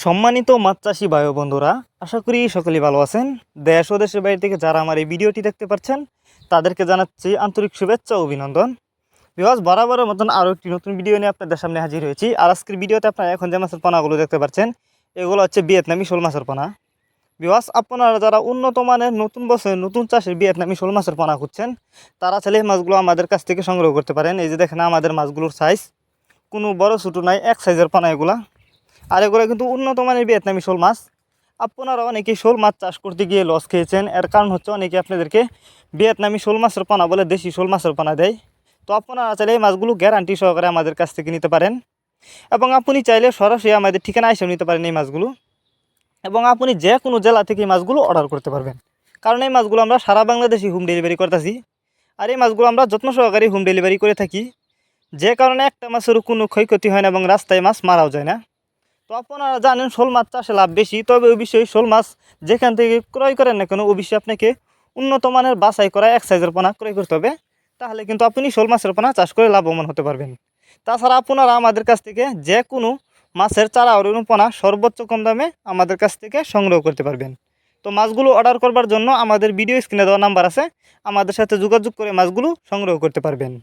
সম্মানিত মাছ চাষি ভাই ও বন্ধুরা, আশা করি সকলেই ভালো আছেন। দেশ ও দেশের বাইরে থেকে যারা আমার এই ভিডিওটি দেখতে পাচ্ছেন তাদেরকে জানাচ্ছি আন্তরিক শুভেচ্ছা ও অভিনন্দন। বিকজ বরাবরের মতন আরও একটি নতুন ভিডিও নিয়ে আপনাদের সামনে হাজির হয়েছি। আর আজকের ভিডিওতে আপনারা এখন যে মাছের পোনাগুলো দেখতে পাচ্ছেন এগুলো হচ্ছে ভিয়েতনামি শোল মাছের পোনা। বিকজ আপনারা যারা উন্নত মানের নতুন বছরের নতুন চাষের ভিয়েতনামি শোল মাছের পোনা খুঁজছেন তারা চাইলে এই মাছগুলো আমাদের কাছ থেকে সংগ্রহ করতে পারেন। এই যে দেখেন আমাদের মাছগুলোর সাইজ কোনো বড় ছোটো নাই, এক সাইজের পোনা এগুলা। আর এগুলো কিন্তু উন্নত মানের ভিয়েতনামি শোল মাছ। আপনারা অনেকেই শোল মাছ চাষ করতে গিয়ে লস খেয়েছেন। এর কারণ হচ্ছে অনেকে আপনাদেরকে ভিয়েতনামি শোল মাছের পোনা বলে দেশি শোল মাছের পোনা দেয়। তো আপনারা চাইলে এই মাছগুলো গ্যারান্টি সহকারে আমাদের কাছ থেকে নিতে পারেন এবং আপনি চাইলে সরাসরি আমাদের ঠিকানা এসেও নিতে পারেন এই মাছগুলো। এবং আপনি যে কোনো জেলা থেকে এই মাছগুলো অর্ডার করতে পারবেন, কারণ এই মাছগুলো আমরা সারা বাংলাদেশে হোম ডেলিভারি করতেছি। আর এই মাছগুলো আমরা যত্ন সহকারে হোম ডেলিভারি করে থাকি, যে কারণে একটা মাছেরও কোনো ক্ষয়ক্ষতি হয় না এবং রাস্তায় মাছ মারাও যায় না। তো আপনারা জানেন শোল মাছ চাষে লাভ বেশি, তবে অবশ্যই শোল মাছ যেখান থেকে ক্রয় করেন না কেন অবশ্যই আপনাকে উন্নত মানের বাছাই করা এক সাইজের পোনা ক্রয় করতে হবে, তাহলে কিন্তু আপনি শোল মাছের পোনা চাষ করে লাভবান হতে পারবেন। তাছাড়া আপনারা আমাদের কাছ থেকে যে কোনো মাছের চারা ও পোনা সর্বোচ্চ কম দামে আমাদের কাছ থেকে সংগ্রহ করতে পারবেন। তো মাছগুলো অর্ডার করবার জন্য আমাদের ভিডিও স্ক্রিনে দেওয়া নাম্বার আছে, আমাদের সাথে যোগাযোগ করে মাছগুলো সংগ্রহ করতে পারবেন।